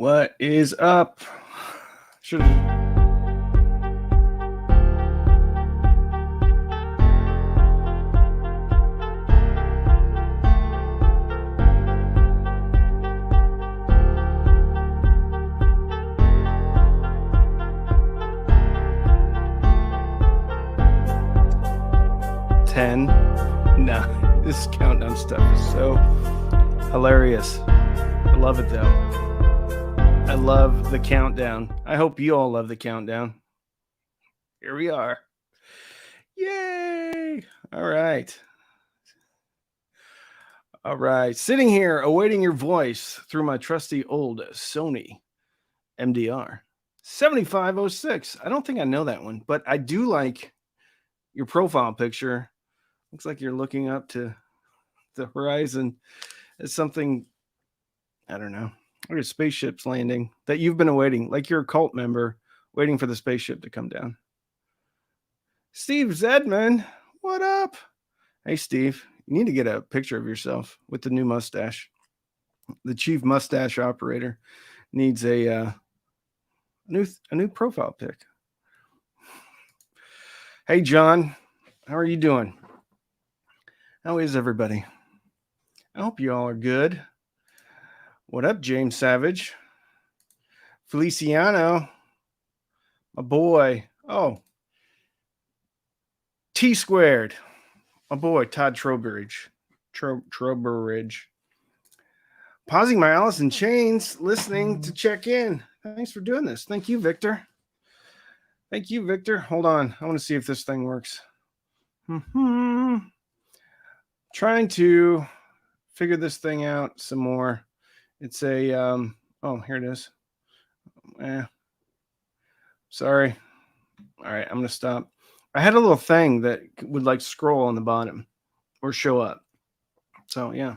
What is up? Should ten? No, this countdown stuff is so hilarious. I love it though. I love the countdown. I hope you all love the countdown. Here we are. Yay! All right. All right. Sitting here awaiting your voice through my trusty old Sony MDR 7506. I don't think I know that one, but I do like your profile picture. Looks like you're looking up to the horizon as something, I don't know, like a spaceship's landing that you've been awaiting, like you're a cult member waiting for the spaceship to come down. Steve Zedman, what up? Hey, Steve, you need to get a picture of yourself with the new mustache. The chief mustache operator needs a new profile pic. Hey, John, how are you doing? How is everybody? I hope you all are good. What up, James Savage? Feliciano, my boy. Oh, T squared. My boy, Todd Trowbridge. Trowbridge. Pausing my Alice in Chains, listening to check in. Thanks for doing this. Thank you, Victor. Thank you, Victor. Hold on. I want to see if this thing works. Trying to figure this thing out some more. It's a, oh, here it is. Sorry. All right, I'm going to stop. I had a little thing that would like scroll on the bottom or show up. So, yeah.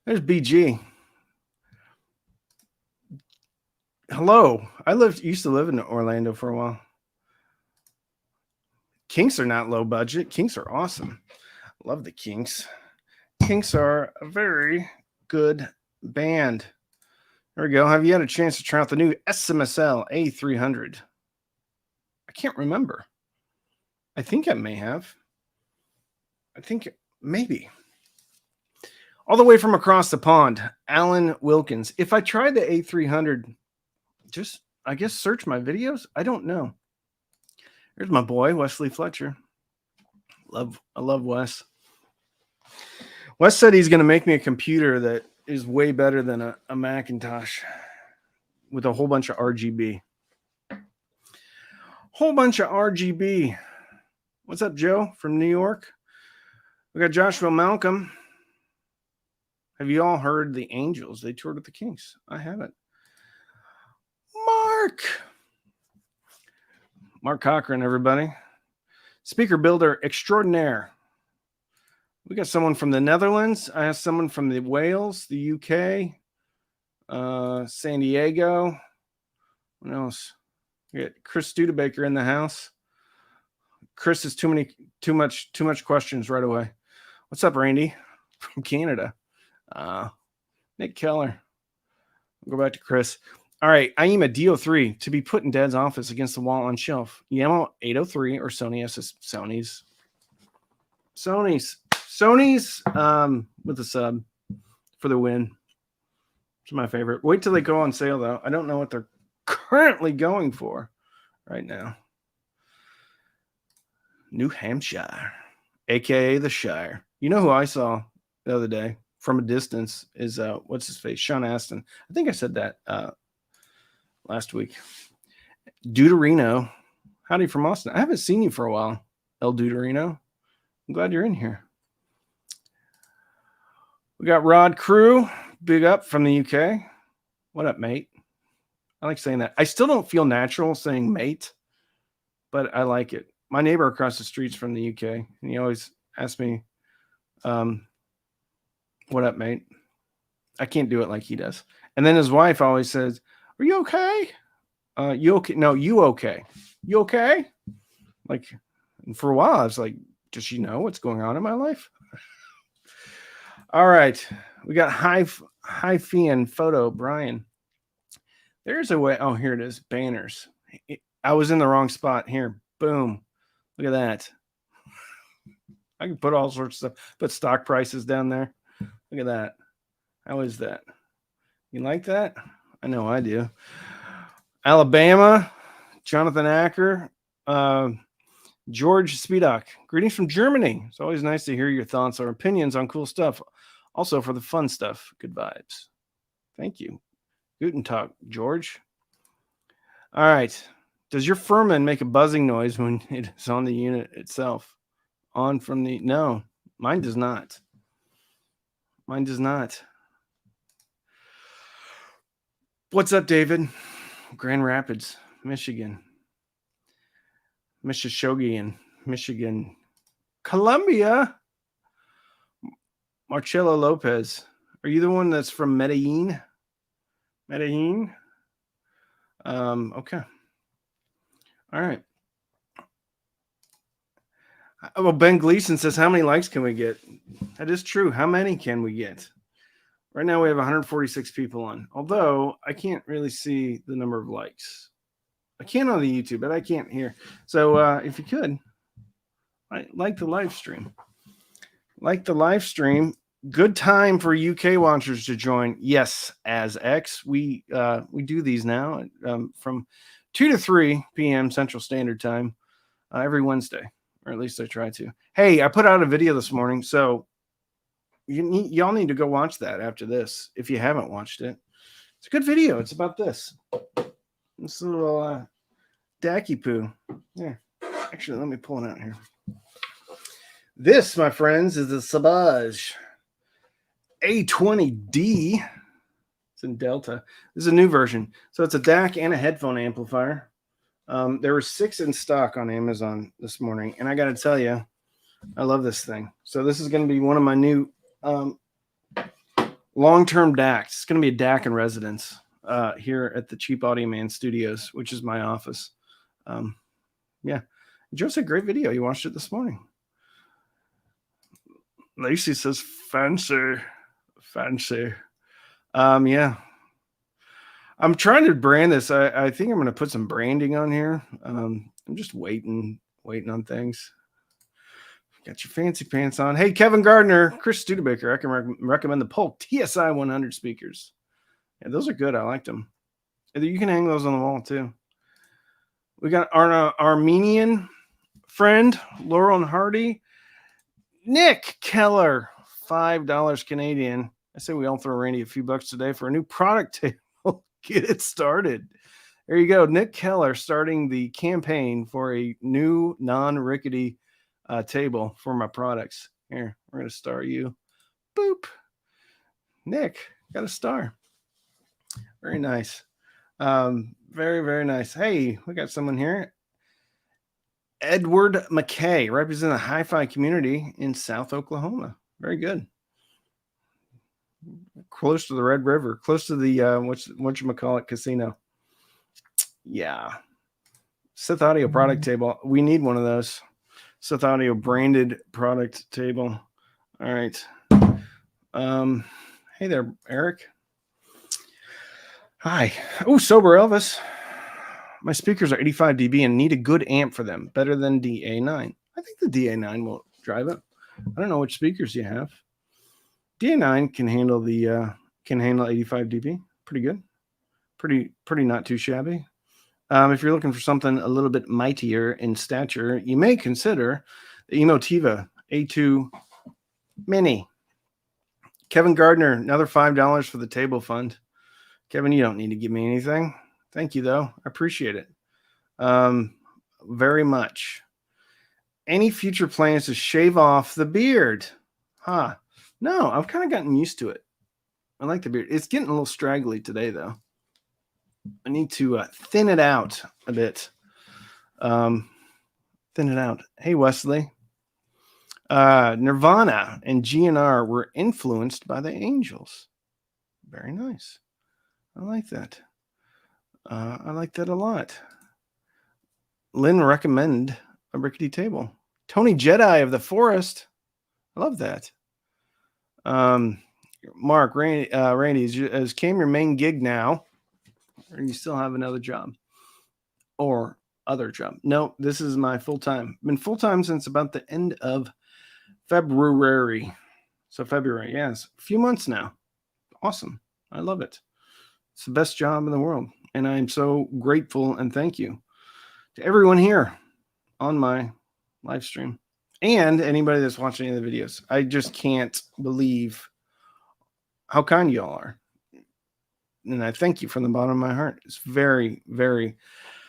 There's BG. Hello. I used to live in Orlando for a while. Kinks are not low budget. Kinks are awesome. Love the Kinks. Kinks are a very good band. There we go. Have you had a chance to try out the new SMSL A300? I can't remember. I think I may have. I think maybe. All the way from across the pond, Alan Wilkins. If I tried the A300, just, I guess, search my videos. I don't know. Here's my boy, Wesley Fletcher. I love Wes. Wes said he's going to make me a computer that is way better than a Macintosh with a whole bunch of RGB. Whole bunch of RGB. What's up, Joe from New York? We got Joshua Malcolm. Have you all heard the Angels? They toured with the Kinks. I haven't. Mark Cochran, everybody. Speaker builder extraordinaire. We got someone from the Netherlands. I have someone from the Wales, the UK, San Diego. What else? We got Chris Studebaker in the house. Chris is too much questions right away. What's up, Randy from Canada? Nick Keller. We'll go back to Chris. All right, I am a DO3 to be put in Dad's office against the wall on shelf. Yamaha 803 or Sony's with a sub for the win. It's my favorite. Wait till they go on sale, though. I don't know what they're currently going for right now. New Hampshire, a.k.a. the Shire. You know who I saw the other day from a distance is, what's his face? Sean Astin. I think I said that last week. Deuterino. Howdy from Austin. I haven't seen you for a while, El Deuterino. I'm glad you're in here. We got Rod Crew, big up from the UK. What up, mate? I like saying that. I still don't feel natural saying mate, but I like it. My neighbor across the street's from the UK, and he always asks me, what up, mate? I can't do it like he does. And then his wife always says, are you okay? You okay? No, you okay? You okay? Like, for a while, I was like, does she know what's going on in my life? All right. We got high Fian photo, Brian. There's a way. Oh, here it is. Banners. I was in the wrong spot. Here. Boom. Look at that. I can put all sorts of stuff. Put stock prices down there. Look at that. How is that? You like that? I know I do. Alabama, Jonathan Acker, George Speedock. Greetings from Germany. It's always nice to hear your thoughts or opinions on cool stuff. Also for the fun stuff. Good vibes. Thank you. Guten Tag, George. All right. Does your Furman make a buzzing noise when it is on the unit itself? On from the... No, mine does not. Mine does not. What's up, David? Grand Rapids, Michigan. Mississauga, Michigan. Columbia. Marcelo Lopez. Are you the one that's from Medellin? Medellin? Okay. All right. Well, Ben Gleason says, how many likes can we get? That is true. How many can we get? Right now we have 146 people on, although I can't really see the number of likes. I can on the YouTube, but I can't hear. So if you could, like the live stream. Like the live stream. Good time for UK watchers to join. Yes, as X. We do these now from 2 to 3 p.m. Central Standard Time every Wednesday, or at least I try to. Hey, I put out a video this morning, so y'all need to go watch that after this if you haven't watched it. It's a good video. It's about this. This little Dacky poo. Yeah. Actually, let me pull it out here. This, my friends, is the Savage A20D. It's in Delta. This is a new version. So it's a DAC and a headphone amplifier. There were 6 in stock on Amazon this morning, and I got to tell you, I love this thing. So this is going to be one of my new long-term DACs. It's going to be a DAC in residence here at the Cheap Audio Man Studios, which is my office. Yeah. Joe said, great video. You watched it this morning. Lacey says, fancy. Yeah. I'm trying to brand this. I think I'm going to put some branding on here. I'm just waiting on things. Got your fancy pants on. Hey, Kevin Gardner, Chris Studebaker. I can recommend the Polk TSI 100 speakers. Yeah, those are good. I liked them. You can hang those on the wall too. We got our Armenian friend, Laurel and Hardy. Nick Keller, $5 Canadian. I say we all throw Randy a few bucks today for a new product table. Get it started. There you go. Nick Keller starting the campaign for a new non-rickety table for my products. Here, we're going to star you. Boop. Nick, got a star. Very nice. Very, very nice. Hey, we got someone here. Edward McKay, representing the hi-fi community in South Oklahoma. Very good. Close to the Red River, close to the whatchamacallit casino. Yeah. Sith Audio product table. We need one of those. Sith Audio branded product table. All right. Hey there, Eric. Hi. Oh, Sober Elvis. My speakers are 85 dB and need a good amp for them. Better than DA9. I think the DA9 will drive it. I don't know which speakers you have. DA9 can handle the 85 dB. Pretty good. Pretty not too shabby. If you're looking for something a little bit mightier in stature, you may consider the Emotiva A2 Mini. Kevin Gardner, another $5 for the table fund. Kevin, you don't need to give me anything. Thank you, though. I appreciate it very much. Any future plans to shave off the beard? Huh. No, I've kind of gotten used to it. I like the beard. It's getting a little straggly today, though. I need to thin it out a bit. Thin it out. Hey, Wesley. Nirvana and GNR were influenced by the Angels. Very nice. I like that. I like that a lot. Lynn recommend a rickety table. Tony Jedi of the Forest. I love that. Mark, Randy, is Cam your main gig now? Or do you still have another job? Or other job? No, this is my full-time. Been full-time since about the end of February. So February, yes. A few months now. Awesome. I love it. It's the best job in the world. And I'm so grateful and thank you to everyone here on my live stream and anybody that's watching any of the videos. I just can't believe how kind you all are. And I thank you from the bottom of my heart. It's very, very,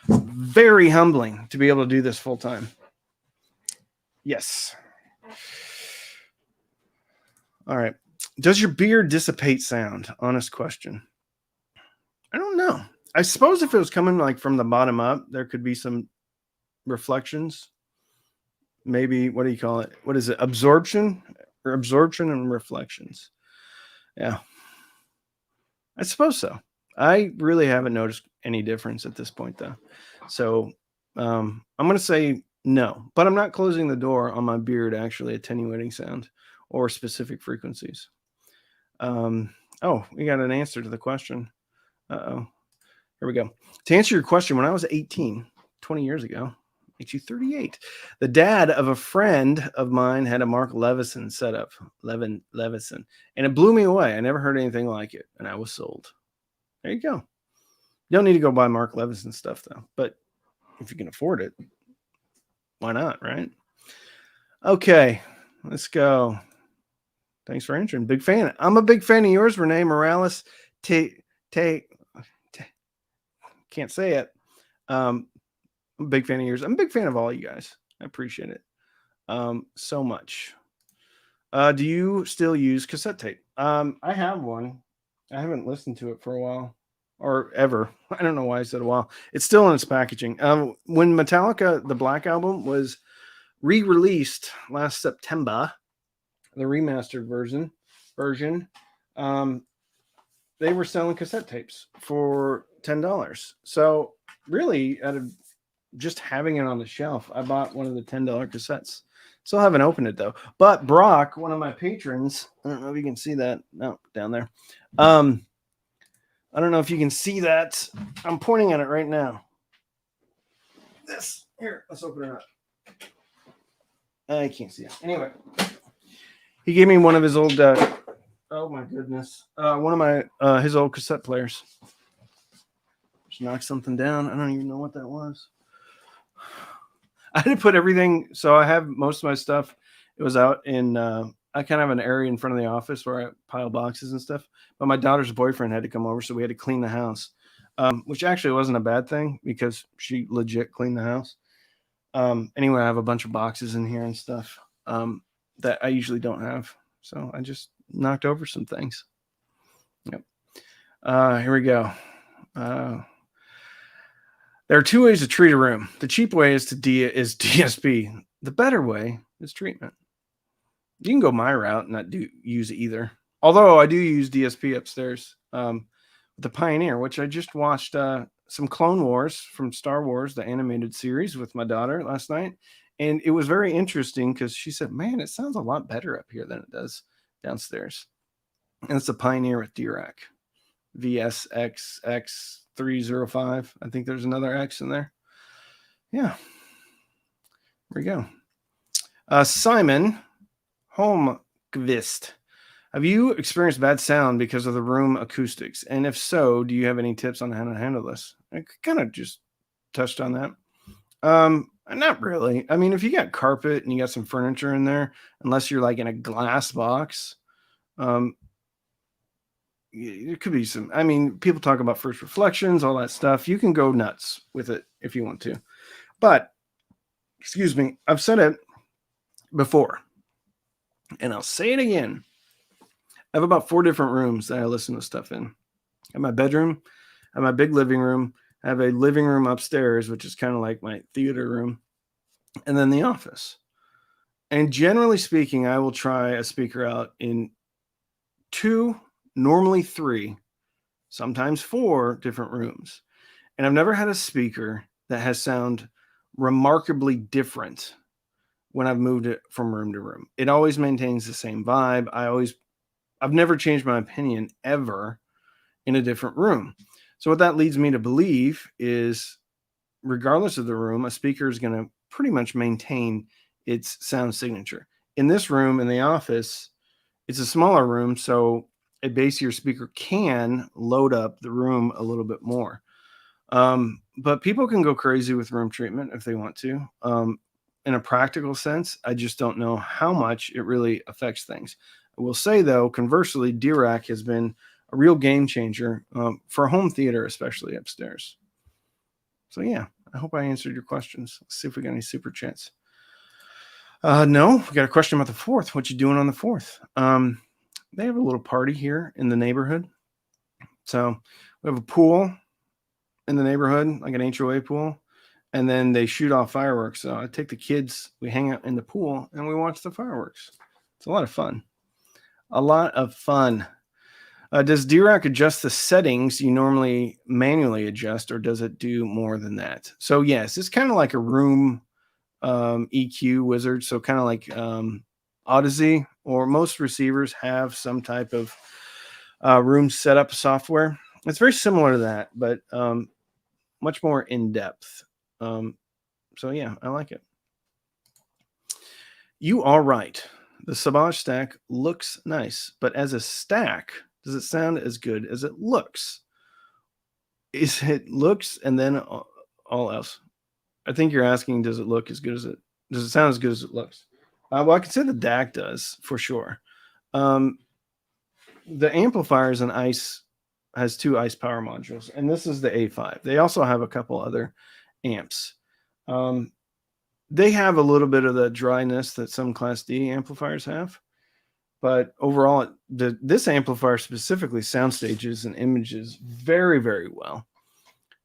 very humbling to be able to do this full time. Yes. All right. Does your beard dissipate sound? Honest question. I don't know. I suppose if it was coming like from the bottom up, there could be some reflections. Maybe, what do you call it? What is it? Absorption and reflections. Yeah. I suppose so. I really haven't noticed any difference at this point, though. So I'm going to say no, but I'm not closing the door on my beard actually attenuating sound or specific frequencies. Oh, we got an answer to the question. Uh-oh. Here we go. To answer your question, when I was 18, 20 years ago, makes you 38. The dad of a friend of mine had a Mark Levinson setup, Levinson, and it blew me away. I never heard anything like it, and I was sold. There you go. You don't need to go buy Mark Levinson stuff, though. But if you can afford it, why not, right? Okay, let's go. Thanks for answering. Big fan. I'm a big fan of yours, Renee Morales. Can't say it. I'm a big fan of yours. I'm a big fan of all you guys. I appreciate it so much. Do you still use cassette tape? I have one. I haven't listened to it for a while or ever. I don't know why I said a while. It's still in its packaging. When Metallica, the Black Album, was re-released last September, the remastered version, they were selling cassette tapes for $10. So really, out of just having it on the shelf, I bought one of the $10 cassettes. Still haven't opened it though. But Brock, one of my patrons, I don't know if you can see that. No, down there. I don't know if you can see that. I'm pointing at it right now. This here, let's open it up. I can't see it. Anyway, he gave me one of his old. Oh my goodness! One of my his old cassette players. Just knocked something down. I don't even know what that was. I had to put everything. So I have most of my stuff. It was out in. I kind of have an area in front of the office where I pile boxes and stuff. But my daughter's boyfriend had to come over, so we had to clean the house, which actually wasn't a bad thing because she legit cleaned the house. Anyway, I have a bunch of boxes in here and stuff that I usually don't have. So I just knocked over some things. Yep. Here we go. There are two ways to treat a room. The cheap way is DSP. The better way is treatment. You can go my route and not use either. Although I do use DSP upstairs with the Pioneer, which I just watched some Clone Wars from Star Wars, the animated series, with my daughter last night. And it was very interesting because she said, man, it sounds a lot better up here than it does downstairs. And it's a Pioneer with DRAC. VSXX305. I think there's another X in there. Yeah. There we go. Simon Holmqvist. Have you experienced bad sound because of the room acoustics? And if so, do you have any tips on how to handle this? I kind of just touched on that. Not really. I mean, if you got carpet and you got some furniture in there, unless you're like in a glass box, it could be some. I mean, people talk about first reflections, all that stuff. You can go nuts with it if you want to. But, excuse me, I've said it before, and I'll say it again. I have about 4 different rooms that I listen to stuff in. I have my bedroom, I have my big living room, I have a living room upstairs, which is kind of like my theater room, and then the office. And generally speaking, I will try a speaker out in 2, normally 3, sometimes 4 different rooms. And I've never had a speaker that has sound remarkably different when I've moved it from room to room. It always maintains the same vibe. I've never changed my opinion ever in a different room. So what that leads me to believe is, regardless of the room, a speaker is going to pretty much maintain its sound signature. In this room, in the office, it's a smaller room, so a bassier speaker can load up the room a little bit more. But people can go crazy with room treatment if they want to. In a practical sense, I just don't know how much it really affects things. I will say, though, conversely, DAC has been a real game changer for home theater, especially upstairs. So, yeah, I hope I answered your questions. Let's see if we got any super chats. No, we got a question about the 4th. What you doing on the 4th? They have a little party here in the neighborhood. So we have a pool in the neighborhood, like an HOA pool, and then they shoot off fireworks. So I take the kids, we hang out in the pool, and we watch the fireworks. It's a lot of fun. A lot of fun. Does DAC adjust the settings you normally manually adjust, or does it do more than that? So yes, it's kind of like a room EQ wizard. So kind of like Odyssey, or most receivers have some type of room setup software. It's very similar to that, but much more in depth. So yeah, I like it. You are right. The Savage stack looks nice, but as a stack, does it sound as good as it looks? Is it looks and then all else? I think you're asking, does it look as good as it? Does it sound as good as it looks? Well, I can say the DAC does for sure. The amplifier is has 2 ICE power modules, and this is the A5. They also have a couple other amps. They have a little bit of the dryness that some Class D amplifiers have, but overall, this amplifier specifically sound stages and images very, very well.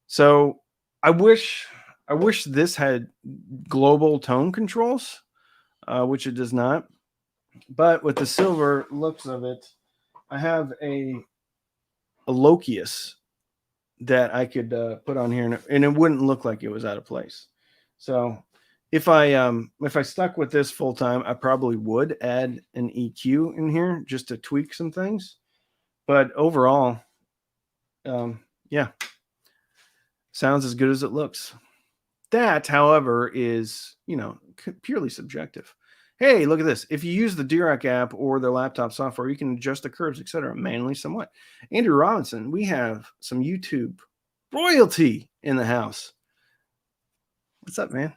So I wish this had global tone controls, which it does not. But with the silver looks of it, I have a Lokius that I could put on here, and it wouldn't look like it was out of place. So if I stuck with this full time, I probably would add an EQ in here just to tweak some things. But overall, yeah, sounds as good as it looks. That, however, is, purely subjective. Hey, look at this. If you use the DAC app or the laptop software, you can adjust the curves, etc., manually somewhat. Andrew Robinson, we have some YouTube royalty in the house. What's up, man?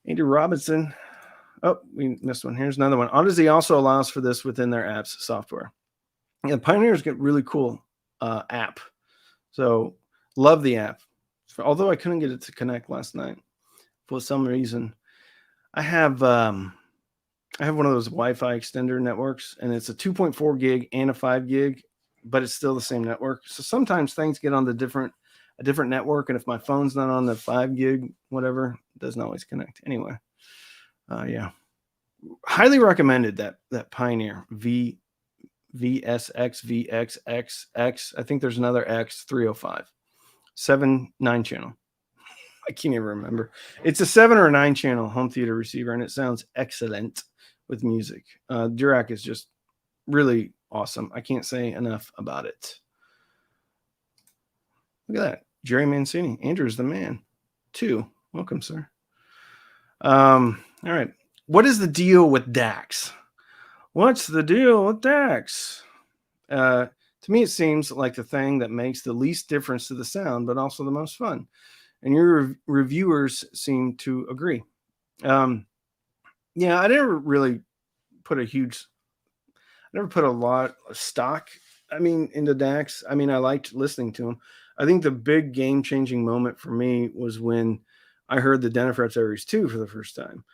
Andrew Robinson. Oh, we missed one. Here's another one. Odyssey also allows for this within their apps software. Yeah, Pioneer's got really cool app. So love the app. Although I couldn't get it to connect last night for some reason. I have one of those Wi-Fi extender networks, and it's a 2.4 gig and a 5 gig, but it's still the same network. So sometimes things get on a different network, and if my phone's not on the 5 gig, whatever, it doesn't always connect. Anyway, yeah, highly recommended that Pioneer VSX VXXX. I think there's another X 305. 7/9 channel. I can't even remember. It's a 7 or 9 channel home theater receiver, and it sounds excellent with music. DAC is just really awesome. I can't say enough about it. Look at that. Jerry Mancini. Andrew's the man. 2. Welcome, sir. All right. What is the deal with DACs? What's the deal with DACs? To me, it seems like the thing that makes the least difference to the sound, but also the most fun. And your reviewers seem to agree. Yeah, I never really put a lot of stock, into DACs. I liked listening to them. I think the big game-changing moment for me was when I heard the Denafret Aries 2 for the first time.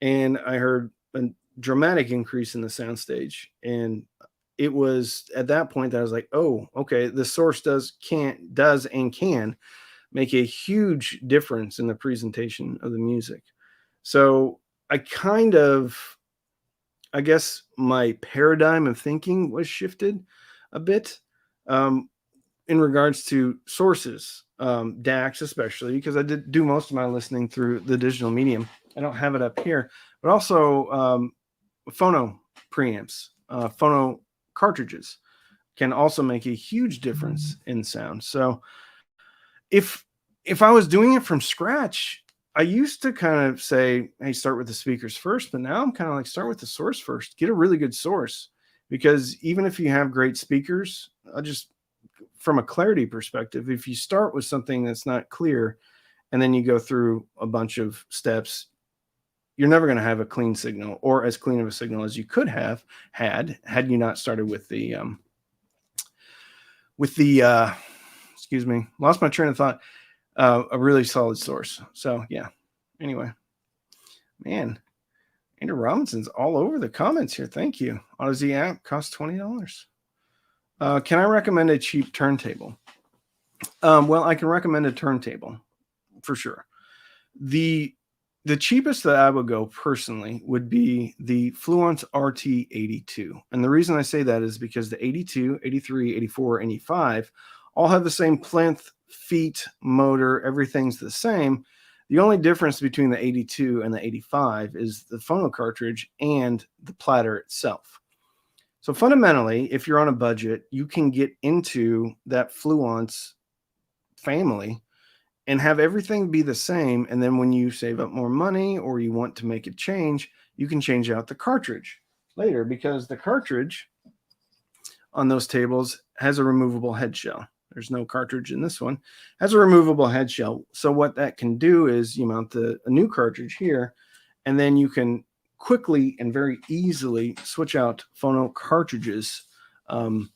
And I heard a dramatic increase in the soundstage. And it was at that point that I was like, oh, okay, the Source does and can make a huge difference in the presentation of the music. So I guess my paradigm of thinking was shifted a bit in regards to sources, DACs especially, because I did do most of my listening through the digital medium. I don't have it up here, but also phono preamps, phono cartridges can also make a huge difference in sound. So if I was doing it from scratch, I used to kind of say, hey, start with the speakers first, but now I'm kind of like, start with the source first. Get a really good source, because even if you have great speakers, from a clarity perspective, if you start with something that's not clear and then you go through a bunch of steps, you're never going to have a clean signal, or as clean of a signal as you could have had you not started with the excuse me, lost my train of thought, a really solid source. So yeah, anyway, man, Andrew Robinson's all over the comments here. Thank you. AutoZ app costs $20. Can I recommend a cheap turntable? Well, I can recommend a turntable for sure. The cheapest that I would go personally would be the Fluence RT82. And the reason I say that is because the 82, 83, 84, and 85 all have the same plinth, feet, motor, everything's the same. The only difference between the 82 and the 85 is the phono cartridge and the platter itself. So fundamentally, if you're on a budget, you can get into that Fluence family and have everything be the same. And then when you save up more money or you want to make a change, you can change out the cartridge later, because the cartridge on those tables has a removable head shell. There's no cartridge in this one. It has a removable head shell. So what that can do is you mount a new cartridge here, and then you can quickly and very easily switch out phono cartridges and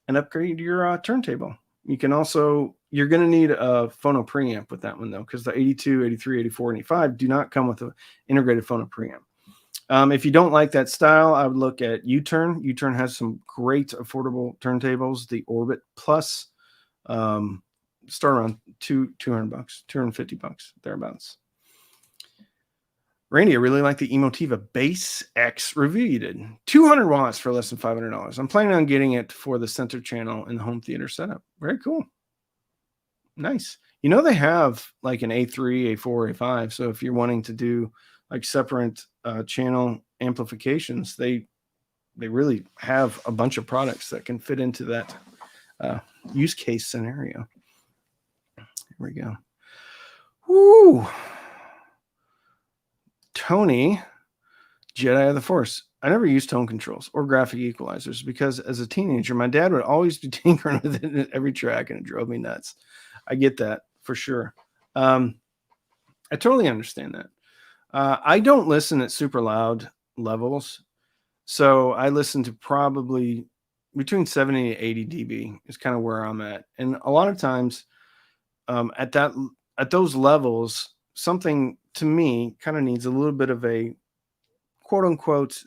upgrade your turntable. You can also, you're going to need a phono preamp with that one though, because the 82, 83, 84, and 85 do not come with an integrated phono preamp. If you don't like that style, I would look at U-Turn. U-Turn has some great affordable turntables. The Orbit Plus start around $200, $250 thereabouts. Randy, I really like the Emotiva Bass X review you did. 200 watts for less than $500. I'm planning on getting it for the center channel in the home theater setup. Very cool. Nice. You know, they have like an A3, A4, A5. So if you're wanting to do like separate channel amplifications, they really have a bunch of products that can fit into that use case scenario. Here we go. Woo! Tony, Jedi of the Force. I never used tone controls or graphic equalizers because as a teenager, my dad would always be tinkering with it at every track, and it drove me nuts. I get that for sure. I totally understand that. I don't listen at super loud levels. So I listen to probably between 70 and 80 dB is kind of where I'm at. And a lot of times at those levels, something to me kind of needs a little bit of a quote unquote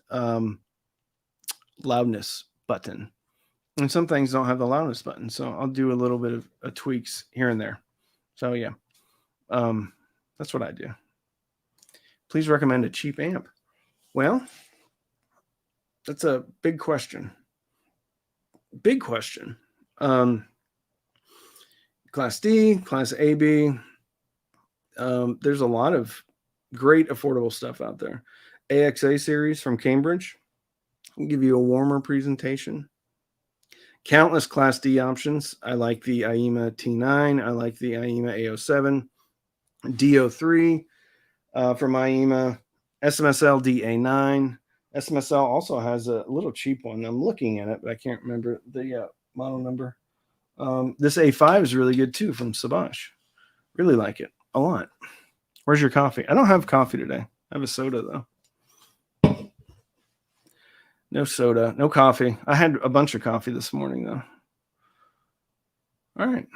loudness button. And some things don't have the loudness button. So I'll do a little bit of tweaks here and there. So yeah, that's what I do. Please recommend a cheap amp. Well, that's a big question. Big question. Class D, Class AB. There's a lot of great affordable stuff out there. AXA series from Cambridge. I'll give you a warmer presentation. Countless Class D options. I like the IEMA T9. I like the IEMA A07. DO3 from IEMA. SMSL DA9. SMSL also has a little cheap one. I'm looking at it, but I can't remember the model number. This A5 is really good too from Sabash. Really like it a lot. Where's your coffee? I don't have coffee today. I have a soda though. No soda, no coffee. I had a bunch of coffee this morning though. All right.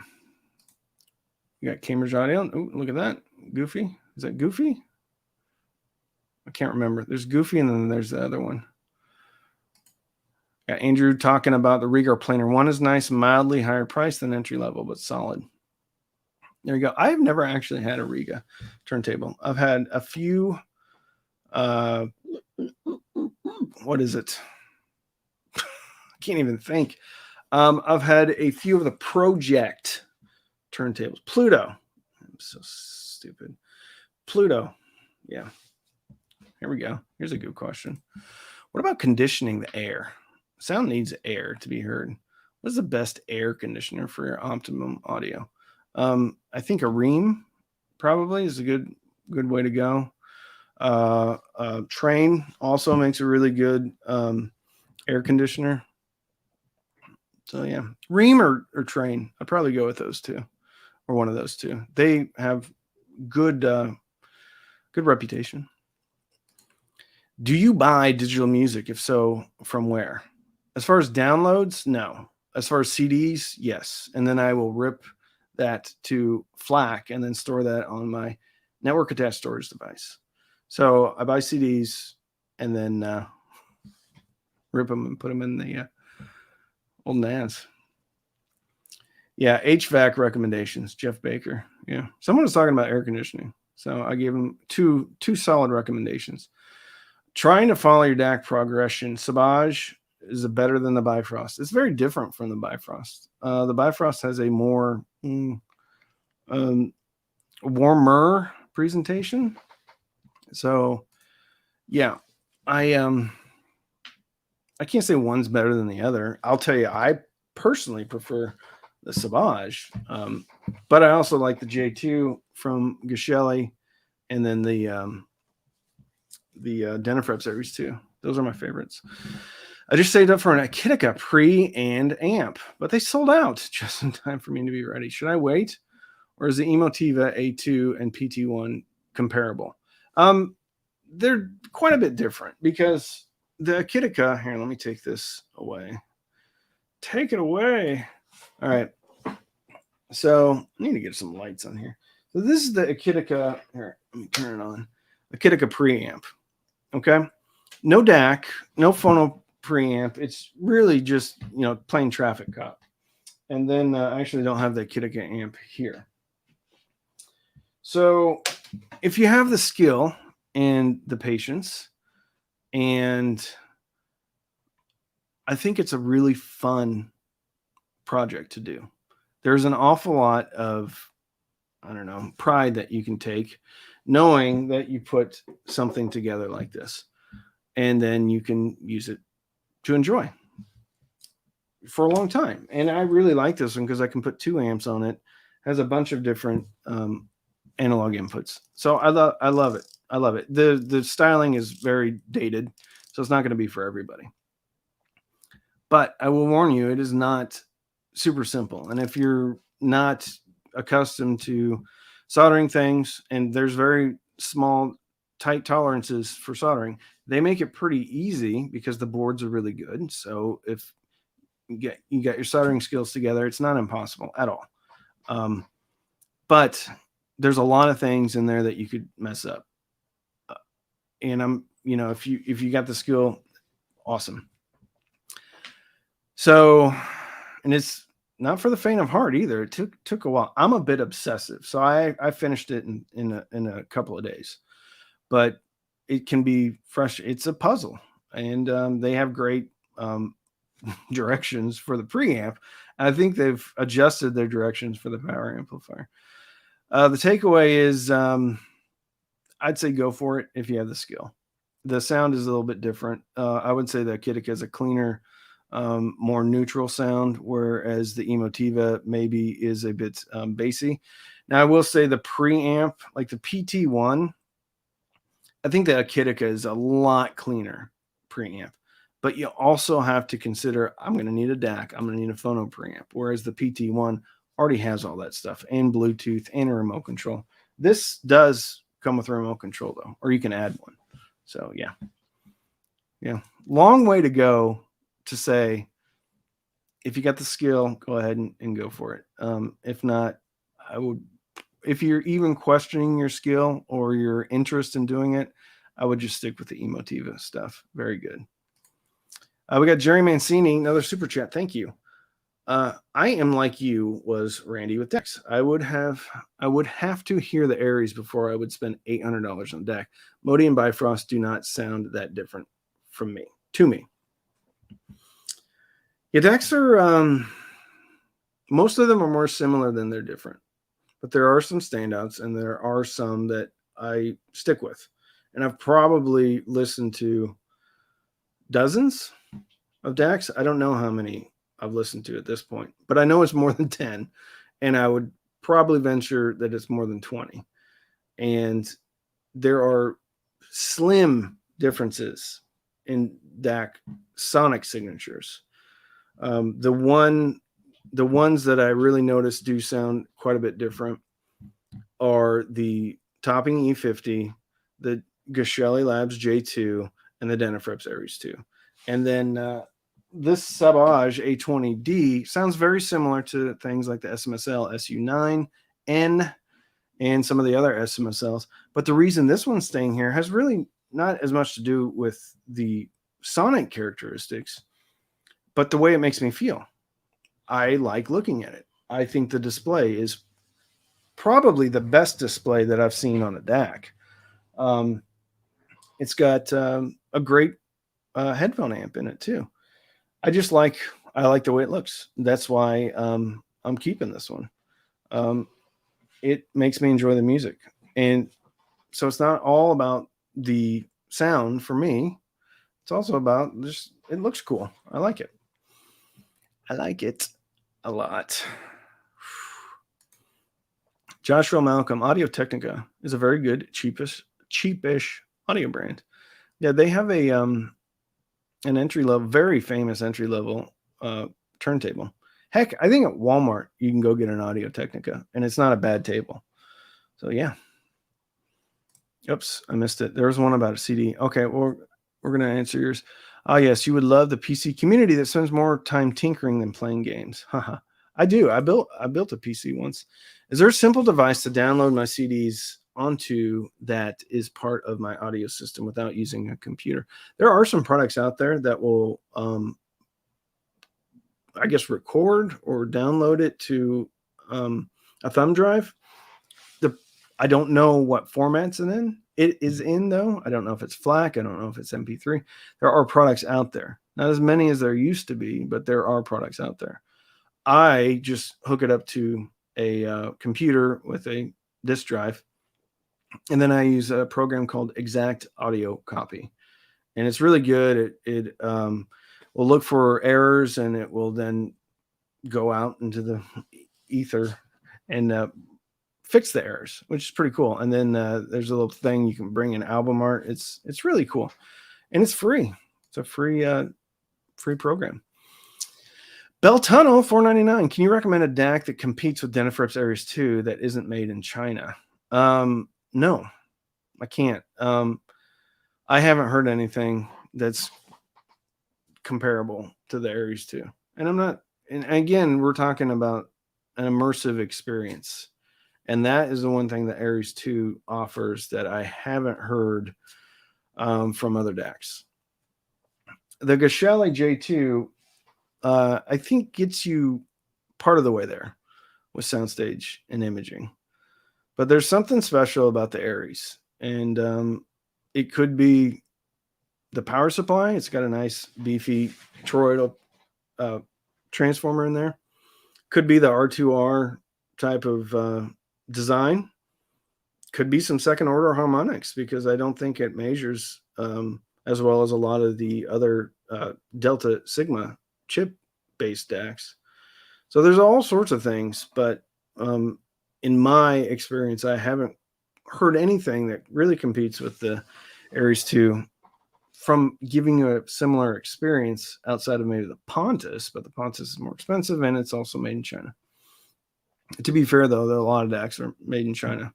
You got Cambridge Audio. Ooh, look at that. Goofy. Is that Goofy? I can't remember. There's Goofy and then there's the other one. Got Andrew talking about the Regar Planer 1 is nice, mildly higher price than entry level, but solid. There you go. I've never actually had a Riga turntable. I've had a few. What is it? I can't even think. I've had a few of the Project turntables. Pluto. I'm so stupid. Pluto. Yeah. Here we go. Here's a good question. What about conditioning the air? sound needs air to be heard. What is the best air conditioner for your optimum audio? I think a Ream probably is a good way to go. Train also makes a really good air conditioner. So yeah, Ream or Train. I'd probably go with those two, or one of those two. They have good reputation. Do you buy digital music? If so, from where? As far as downloads, no. As far as CDs, yes. And then I will rip that to FLAC and then store that on my network attached storage device. So I buy CDs and then rip them and put them in the old NAS. Yeah, HVAC recommendations, Jeff Baker. Yeah, someone was talking about air conditioning, so I gave him two solid recommendations. Trying to follow your DAC progression, Savage is better than the Bifrost. It's very different from the Bifrost. The Bifrost has a more warmer presentation. So, yeah, I can't say one's better than the other. I'll tell you, I personally prefer the Savage, but I also like the J2 from Geshelli, and then the Denafrep series too. Those are my favorites. I just saved up for an Akitica pre and amp, but they sold out just in time for me to be ready. Should I wait, or is the Emotiva A2 and PT1 comparable? They're quite a bit different because the Akitica, here, let me take this away. Take it away. All right. So I need to get some lights on here. So this is the Akitica. Here, let me turn it on. Akitica preamp. Okay. No DAC, no phono preamp. It's really just, plain traffic cop. And then I actually don't have the Akitica amp here. So if you have the skill and the patience, and I think it's a really fun project to do. There's an awful lot of, pride that you can take knowing that you put something together like this, and then you can use it to enjoy for a long time. And I really like this one because I can put 2 amps on it. It has a bunch of different analog inputs. So I love it. I love it. The styling is very dated, so it's not going to be for everybody. But I will warn you, it is not super simple. And if you're not accustomed to soldering things, and there's very small, tight tolerances for soldering, they make it pretty easy because the boards are really good. So if you got your soldering skills together, it's not impossible at all. But there's a lot of things in there that you could mess up. And if you got the skill, awesome. So, and it's not for the faint of heart either. It took a while. I'm a bit obsessive, so I finished it in a couple of days. But it can be fresh. It's a puzzle, and they have great directions for the preamp. I think they've adjusted their directions for the power amplifier. The takeaway is, I'd say go for it if you have the skill. The sound is a little bit different. I would say the Akitica is a cleaner, more neutral sound, whereas the Emotiva maybe is a bit bassy. Now, I will say the preamp, like the PT1, I think the Akitica is a lot cleaner preamp. But you also have to consider, I'm going to need a DAC, I'm going to need a phono preamp, whereas the PT1 already has all that stuff, and Bluetooth and a remote control. This does come with a remote control, though, or you can add one. So, yeah. Long way to go to say, if you got the skill, go ahead and go for it. If not, if you're even questioning your skill or your interest in doing it, I would just stick with the Emotiva stuff. Very good. We got Jerry Mancini, another super chat. Thank you. I am like you was Randy with DACs. I would have to hear the Aries before I would spend $800 on DAC. Modi and Bifrost do not sound that different to me. Yeah, DACs are, most of them are more similar than they're different. But there are some standouts, and there are some that I stick with. And I've probably listened to dozens of DACs. I don't know how many I've listened to at this point, but I know it's more than 10, and I would probably venture that it's more than 20. And there are slim differences in DAC sonic signatures. The ones that I really notice do sound quite a bit different are the Topping E50, the Geshelli Labs J2, and the Denafreps Aries 2. And then this Sauvage A20D sounds very similar to things like the SMSL SU9, N, and some of the other SMSLs. But the reason this one's staying here has really not as much to do with the sonic characteristics, but the way it makes me feel. I like looking at it. I think the display is probably the best display that I've seen on a DAC. It's got a great headphone amp in it too. I like the way it looks. That's why I'm keeping this one. It makes me enjoy the music. And so it's not all about the sound for me. It's also about just, it looks cool. I like it. I like it a lot. Joshua Malcolm, Audio Technica is a very good, cheapish audio brand. Yeah, they have an entry level, very famous entry level turntable. Heck, I think at Walmart you can go get an Audio Technica, and it's not a bad table. So yeah. Oops, I missed it. There was one about a CD. Okay, well, we're gonna answer yours. Oh yes, you would love the PC community that spends more time tinkering than playing games. Haha. I do. I built a PC once. Is there a simple device to download my CDs onto that is part of my audio system without using a computer? There are some products out there that will, I guess, record or download it to a thumb drive. I don't know what formats it is in, though. I don't know if it's FLAC. I don't know if it's MP3. There are products out there. Not as many as there used to be, but there are products out there. I just hook it up to a computer with a disk drive, and then I use a program called Exact Audio Copy, and it's really good. It will look for errors, and it will then go out into the ether and fix the errors, which is pretty cool. And then there's a little thing you can bring in album art. It's really cool, and it's free. It's a free program. Bell Tunnel, $4.99. Can you recommend a DAC that competes with Denafreps Aries 2 that isn't made in China? No, I can't. I haven't heard anything that's comparable to the Aries 2. And I'm not, and again, we're talking about an immersive experience. And that is the one thing that Aries 2 offers that I haven't heard from other DACs. The Geshelli J2, I think, gets you part of the way there with soundstage and imaging. But there's something special about the Aries. And it could be the power supply. It's got a nice, beefy toroidal transformer in there. Could be the R2R type of design. Could be some second order harmonics, because I don't think it measures as well as a lot of the other Delta Sigma chip based DACs. So there's all sorts of things, but in my experience, I haven't heard anything that really competes with the Aries 2 from giving you a similar experience outside of maybe the Pontus, but the Pontus is more expensive and it's also made in China. To be fair, though, there are a lot of DACs are made in China.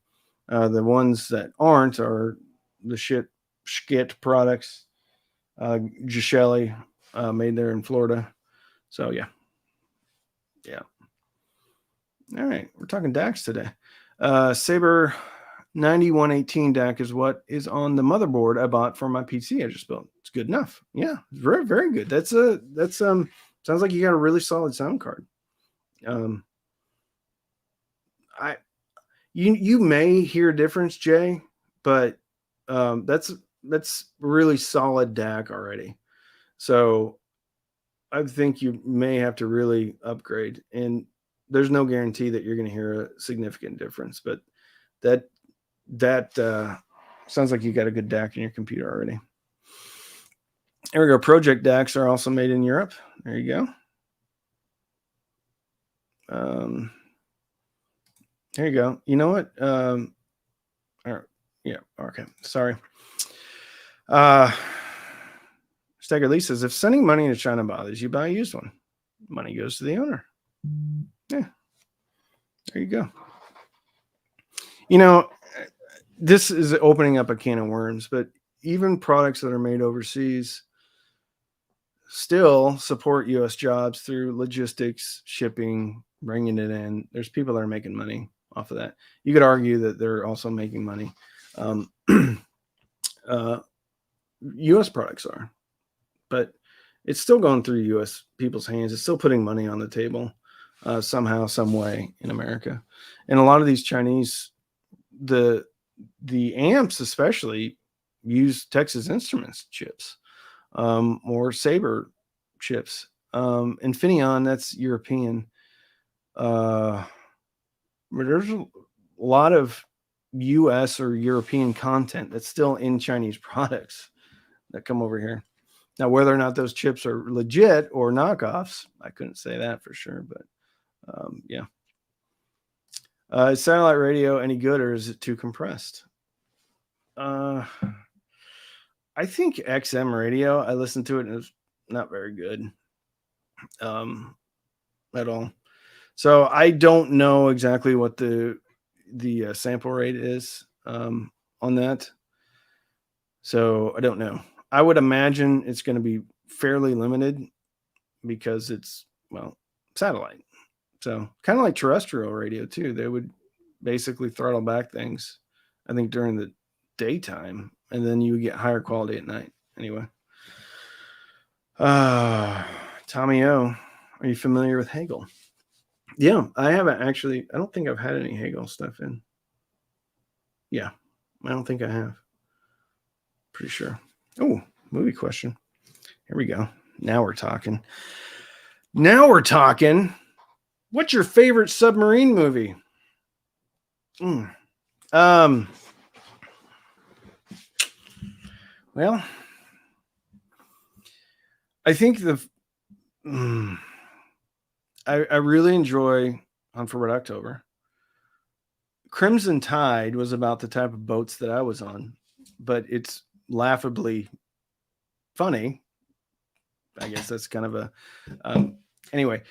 The ones that aren't are the skit products. Geshelli, made there in Florida. So, yeah. All right. We're talking DACs today. Saber 9118 DAC is what is on the motherboard I bought for my PC I just built. It's good enough. Yeah, very, very good. That's sounds like you got a really solid sound card. You may hear a difference, Jay, but that's really solid DAC already. So I think you may have to really upgrade, and there's no guarantee that you're going to hear a significant difference, but that sounds like you got a good DAC in your computer already. There we go. Project DACs are also made in Europe. There you go. There you go. You know what? Yeah. Okay. Sorry. Stagger Lee says, if sending money to China bothers you, buy a used one. Money goes to the owner. Yeah. There you go. You know, this is opening up a can of worms, but even products that are made overseas still support U.S. jobs through logistics, shipping, bringing it in. There's people that are making money off of that. You could argue that they're also making money. U.S. products are, but it's still going through U.S. people's hands. It's still putting money on the table somehow, some way in America. And a lot of these Chinese, the amps especially, use Texas Instruments chips or Sabre chips. Infineon, that's European. There's a lot of US or European content that's still in Chinese products that come over here. Now, whether or not those chips are legit or knockoffs, I couldn't say that for sure, but yeah. Is satellite radio any good, or is it too compressed? I think XM radio, I listened to it and it was not very good at all. So I don't know exactly what the sample rate is on that. So I don't know. I would imagine it's going to be fairly limited because it's, well, satellite. So kind of like terrestrial radio too. They would basically throttle back things, I think, during the daytime, and then you would get higher quality at night. Anyway. Tommy O, are you familiar with Hagel? Yeah, I haven't actually. I don't think I've had any Hagel stuff in. Yeah, I don't think I have. Pretty sure. Oh, movie question. Here we go. Now we're talking. What's your favorite submarine movie? Well, I think I really enjoy Hunt for Red October. Crimson Tide was about the type of boats that I was on, but it's laughably funny. I guess that's kind of a anyway.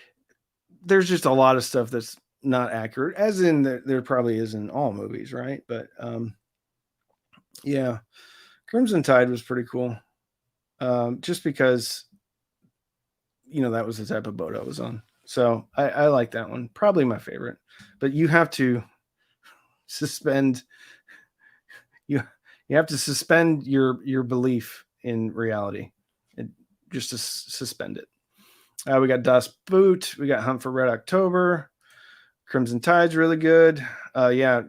There's just a lot of stuff that's not accurate, as in there probably is in all movies, right? But yeah, Crimson Tide was pretty cool, just because that was the type of boat I was on. So I like that one, probably my favorite. But you have to suspend you have to suspend your belief in reality, just to suspend it. We got Das Boot. We got Hunt for Red October. Crimson Tide's really good. Yeah,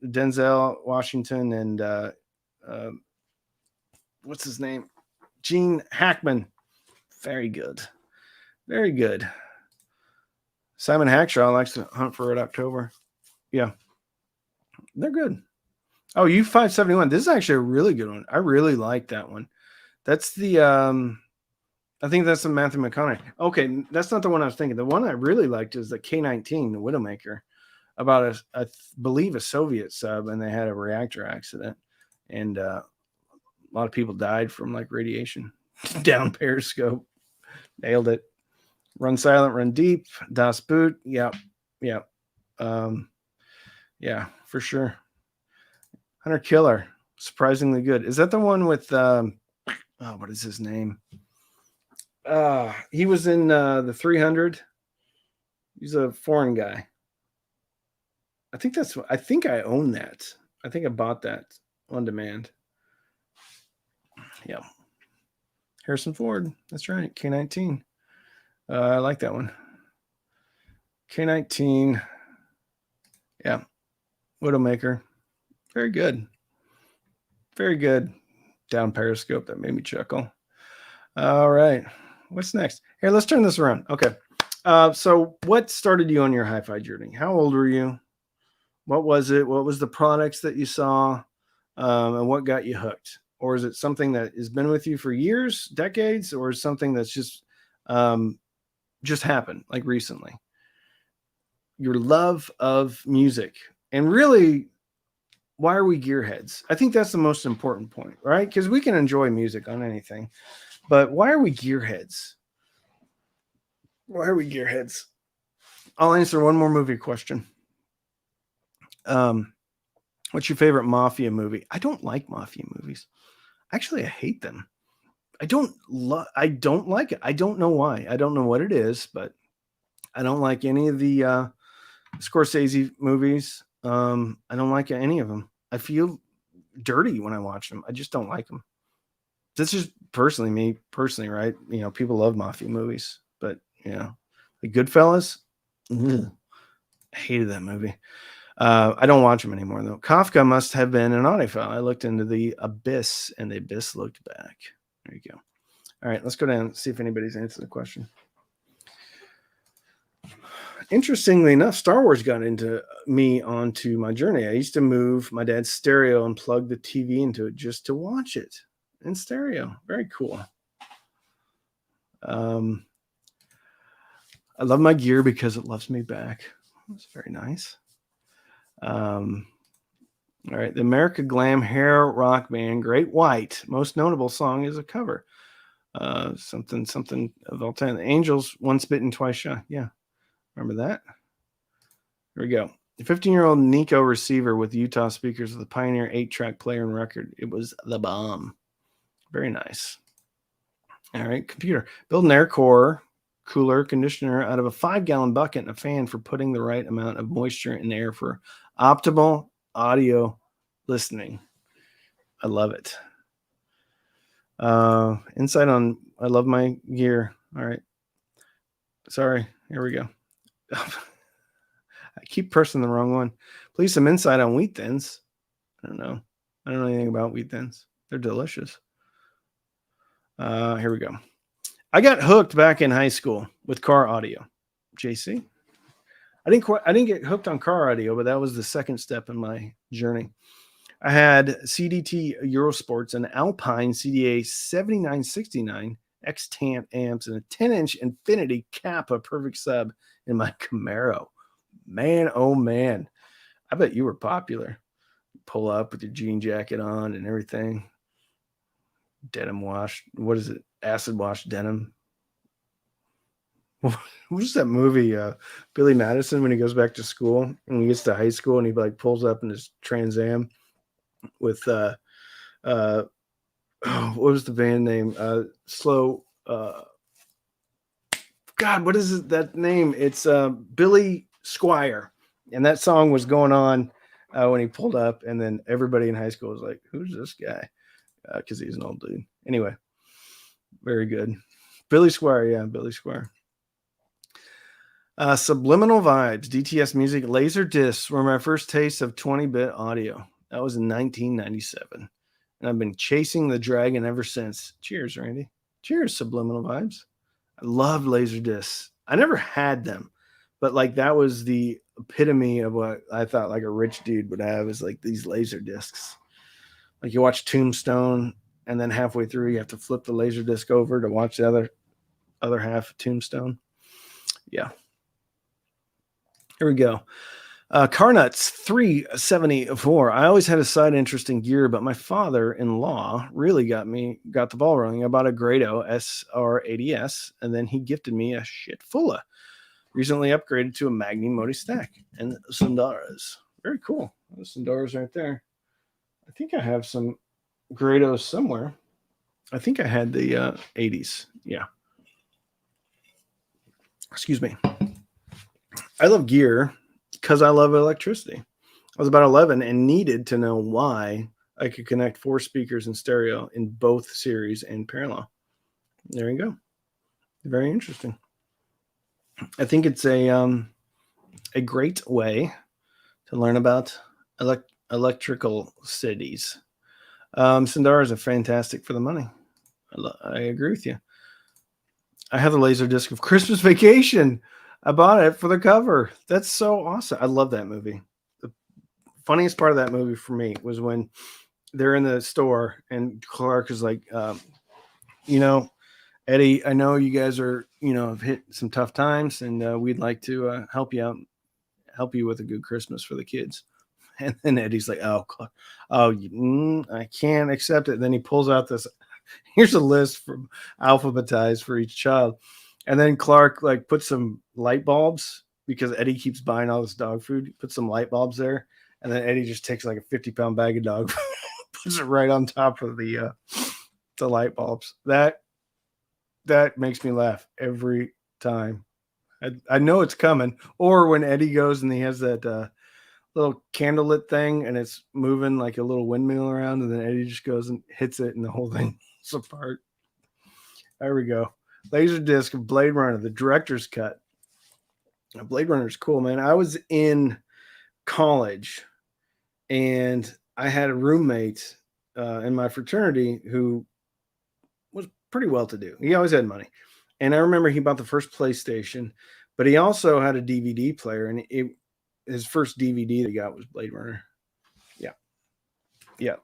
Denzel Washington and what's his name? Gene Hackman. Very good. Very good. Simon Hackshaw likes to Hunt for Red October. Yeah. They're good. Oh, U-571. This is actually a really good one. I really like that one. That's the I think that's the Matthew McConaughey. Okay, that's not the one I was thinking. The one I really liked is the K-19, the Widowmaker, about I believe a Soviet sub, and they had a reactor accident, and a lot of people died from like radiation. Down periscope, nailed it. Run Silent, Run Deep, Das Boot, yeah, yeah, for sure. Hunter Killer, surprisingly good. Is that the one with what is his name? He was in the 300. He's a foreign guy. I think I own that. I think I bought that on demand. Yeah. Harrison Ford. That's right. K-19. I like that one. K-19. Yeah. Widowmaker. Very good. Very good. Down periscope. That made me chuckle. All right. What's next? Here, let's turn this around. Okay. So what started you on your hi-fi journey? How old were you? What was it? What was the products that you saw? And what got you hooked? or is it something that has been with you for years, decades, or is something that's just happened like recently? Your love of music, and really, why are we gearheads? I think that's the most important point, right? Because we can enjoy music on anything, but why are we gearheads? Why are we gearheads? I'll answer one more movie question. What's your favorite mafia movie? I don't like mafia movies. Actually, I hate them. I don't like it. I don't know why. I don't know what it is, but I don't like any of the Scorsese movies. I don't like any of them. I feel dirty when I watch them. I just don't like them. That's just me personally, right? People love mafia movies, but the Goodfellas, ugh, I hated that movie. I don't watch them anymore though. Kafka must have been an audiophile. I looked into the abyss, and the abyss looked back. There you go. All right, let's go down and see if anybody's answered the question. Interestingly enough, Star Wars got onto my journey. I used to move my dad's stereo and plug the TV into it just to watch it in stereo. Very cool. I love my gear because it loves me back. That's very nice. All right, the America Glam hair rock band Great White most notable song is a cover. Something of all time. The Angels, Once Bitten, Twice Shy. Yeah, remember that? Here we go. The 15-year-old Nico receiver with Utah speakers with a Pioneer 8-track player and record. It was the bomb. Very nice. All right, computer. Build an air core cooler conditioner out of a 5-gallon bucket and a fan for putting the right amount of moisture in the air for optimal audio listening. I love it. Insight on I love my gear. All right. Sorry. Here we go. I keep pressing the wrong one. Please, some insight on wheat thins. I don't know anything about wheat thins. They're delicious. Here we go. I got hooked back in high school with car audio. JC? I didn't get hooked on car audio, but that was the second step in my journey. I had CDT Eurosports, an Alpine CDA 7969 X-Tant amps, and a 10-inch Infinity Kappa Perfect Sub in my Camaro. Man, oh man. I bet you were popular. Pull up with your jean jacket on and everything. Denim wash. What is it? Acid wash denim. What was that movie? Billy Madison, when he goes back to school and he gets to high school and he pulls up in his Trans Am with what was the band name? God, what is that name? It's Billy Squire, and that song was going on when he pulled up, and then everybody in high school was like, "Who's this guy?" Because he's an old dude. Anyway, very good. Billy Squire, yeah, Billy Squire. Subliminal Vibes, DTS Music, laser discs were my first taste of 20-bit audio. That was in 1997. And I've been chasing the dragon ever since. Cheers, Randy. Cheers, Subliminal Vibes. I love laser discs. I never had them, but that was the epitome of what I thought a rich dude would have, is these laser discs. You watch Tombstone, and then halfway through you have to flip the laser disc over to watch the other half of Tombstone. Yeah. Here we go. Carnuts 374. I always had a side interest in gear, but my father-in-law really got the ball rolling. I bought a Grado SR80S, and then he gifted me a shit fulla. Recently upgraded to a Magni Modi stack and Sundaras. Very cool. The Sundaras right there. I think I have some Grados somewhere. I think I had the 80s. Yeah. Excuse me. I love gear because I love electricity. I was about 11 and needed to know why I could connect 4 speakers in stereo in both series and parallel. There you go. Very interesting. I think it's a great way to learn about electrical cities. Sundaras are fantastic for the money. I agree with you. I have the laser disc of Christmas Vacation. I bought it for the cover. That's so awesome. I love that movie. The funniest part of that movie for me was when they're in the store, and Clark is like, Eddie, I know you guys are, have hit some tough times, and we'd like to help you out, help you with a good Christmas for the kids. And then Eddie's like, oh, Clark, I can't accept it. Then he pulls out this, here's a list from alphabetized for each child. And then Clark like puts some light bulbs because Eddie keeps buying all this dog food. He puts some light bulbs there. And then Eddie just takes like a 50-pound bag of dog food, puts it right on top of the light bulbs. That makes me laugh every time. I know it's coming. Or when Eddie goes and he has that little candlelit thing and it's moving like a little windmill around, and then Eddie just goes and hits it and the whole thing falls apart. There we go. Laserdisc of Blade Runner, the director's cut. Blade Runner is cool, man. I was in college and I had a roommate in my fraternity who was pretty well to do. He always had money. And I remember he bought the first PlayStation, but he also had a DVD player, and his first DVD that he got was Blade Runner. Yeah. Yeah.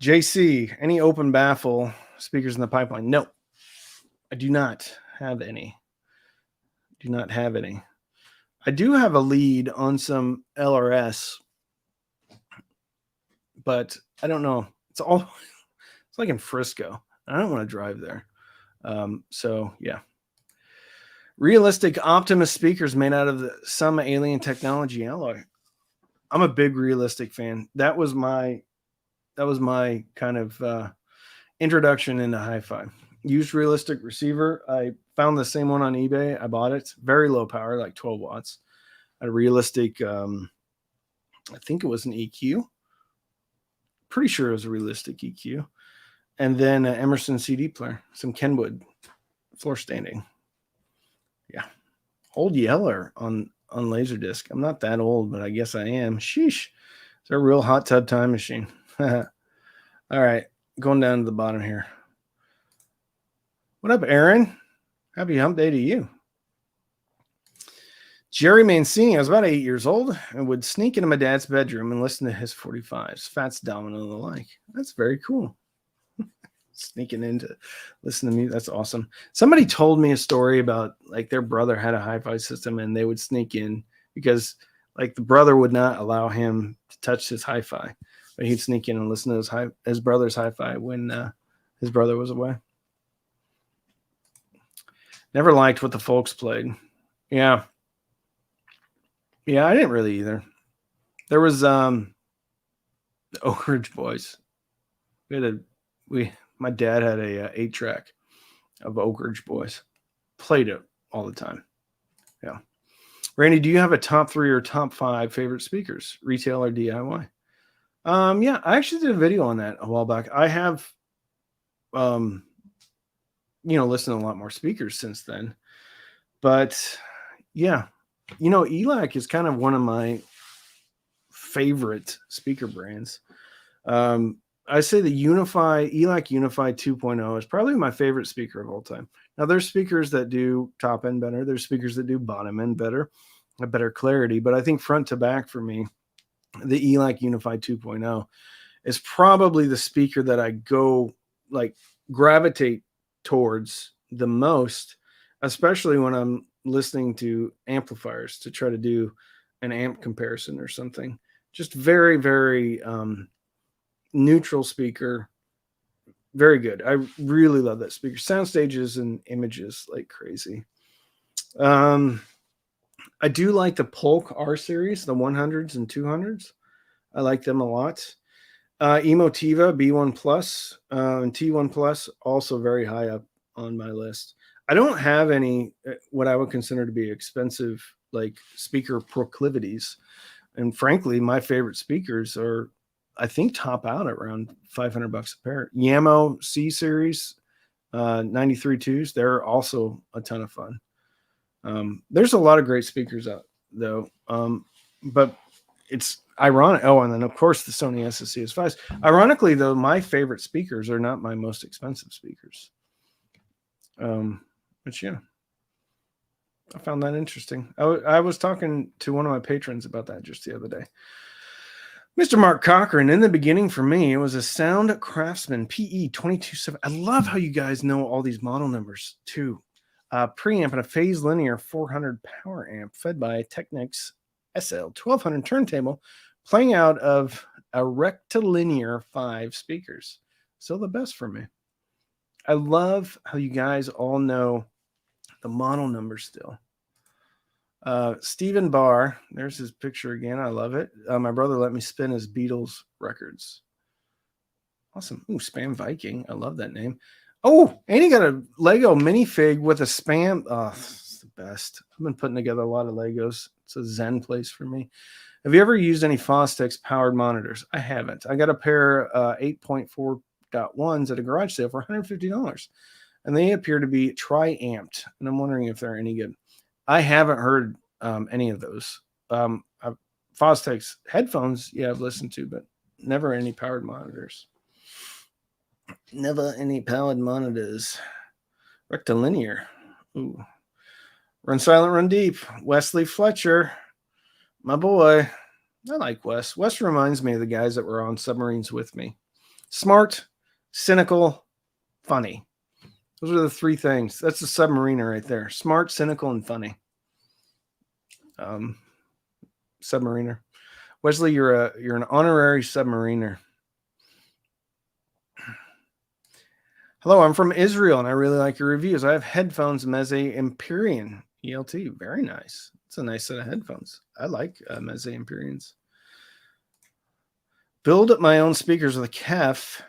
JC, any open baffle speakers in the pipeline? No, I do not have any. Do not have any. I do have a lead on some LRS, but I don't know. It's like in Frisco. I don't want to drive there. So yeah. Realistic Optimus speakers made out of some alien technology alloy. I'm a big Realistic fan. That was my kind of introduction into hi-fi. Used Realistic receiver. I found the same one on eBay. I bought it. Very low power, like 12 watts. A Realistic, I think it was an EQ. Pretty sure it was a Realistic EQ. And then an Emerson CD player. Some Kenwood floor standing. Yeah. Old Yeller on Laserdisc. I'm not that old, but I guess I am. Sheesh. It's a real hot tub time machine. All right. Going down to the bottom here. What up, Aaron? Happy hump day to you. Jerry Mancini. I was about 8 years old and would sneak into my dad's bedroom and listen to his 45s, Fats Domino and the like. That's very cool. Sneaking in to listen to me. That's awesome. Somebody told me a story about like their brother had a hi-fi system and they would sneak in because like the brother would not allow him to touch his hi-fi, but he'd sneak in and listen to his brother's hi-fi when his brother was away. Never liked what the folks played. Yeah. Yeah, I didn't really either. There was the Oak Ridge Boys. My dad had a 8-track of Oak Ridge Boys. Played it all the time. Yeah. Randy, do you have a top 3 or top 5 favorite speakers, retail or DIY? Yeah, I actually did a video on that a while back. I have, listened to a lot more speakers since then. But yeah, ELAC is kind of one of my favorite speaker brands. I say the ELAC Unify 2.0 is probably my favorite speaker of all time. Now, there's speakers that do top end better. There's speakers that do bottom end better, a better clarity. But I think front to back for me, the ELAC Unify 2.0 is probably the speaker that I gravitate towards the most, especially when I'm listening to amplifiers to try to do an amp comparison or something. Just very, very neutral speaker. Very good. I really love that speaker. Sound stages and images like crazy. I do like the Polk R series, the 100s and 200s. I like them a lot. Emotiva B1 Plus and T1 Plus also very high up on my list. I don't have any what I would consider to be expensive like speaker proclivities. And frankly, my favorite speakers are, I think, top out at around $500 a pair. Yamo C series 93.2s, they're also a ton of fun. There's a lot of great speakers out though, but it's ironic. Oh, and then of course the Sony SSCS5s. Ironically though, my favorite speakers are not my most expensive speakers. But yeah, I found that interesting. I was talking to one of my patrons about that just the other day. Mr. Mark Cochran, in the beginning for me, it was a Sound Craftsman PE 227. I love how you guys know all these model numbers too. Preamp and a phase linear 400 power amp fed by Technics SL 1200 turntable, playing out of a rectilinear 5 speakers. Still the best for me. I love how you guys all know the model numbers still. Stephen Barr, there's his picture again. I love it. My brother let me spin his Beatles records. Awesome. Ooh, Spam Viking. I love that name. Oh, and he got a Lego minifig with a Spam. Oh, it's the best. I've been putting together a lot of Legos. It's a zen place for me. Have you ever used any Fostex powered monitors? I haven't. I got a pair 8.4.1s at a garage sale for $150, and they appear to be tri-amped, and I'm wondering if they're any good. I haven't heard any of those. Fostex headphones, yeah, I've listened to, but never any powered monitors. Never any powered monitors. Rectilinear. Ooh. Run silent, run deep. Wesley Fletcher, my boy. I like Wes. Wes reminds me of the guys that were on submarines with me. Smart, cynical, funny. Those are the 3 things. That's a submariner right there. Smart, cynical, and funny. Submariner. Wesley, you're an honorary submariner. Hello, I'm from Israel, and I really like your reviews. I have headphones Meze Empyrean ELT. Very nice. It's a nice set of headphones. I like Meze Empyreans. Build my own speakers with a KEF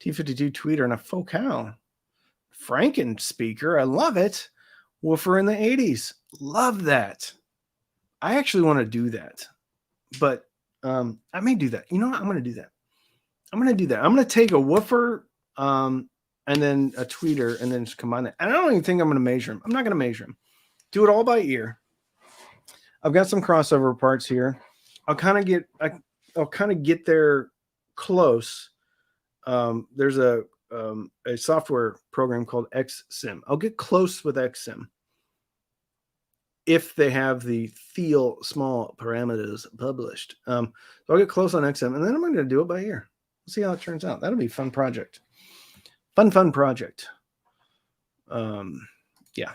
T52 tweeter and a Focal Franken speaker. I love it. Woofer in the 80s. Love that. I actually want to do that, but I may do that. You know what? I'm going to do that. I'm going to take a woofer and then a tweeter and then just combine it. And I don't even think I'm going to measure them. I'm not going to measure them. Do it all by ear. I've got some crossover parts here. I'll kind of get there close. There's a software program called XSim. I'll get close with XSim if they have the Thiel small parameters published. So I'll get close on XM, and then I'm going to do it by ear. We'll see how it turns out. That'll be a fun project. Fun project. Yeah.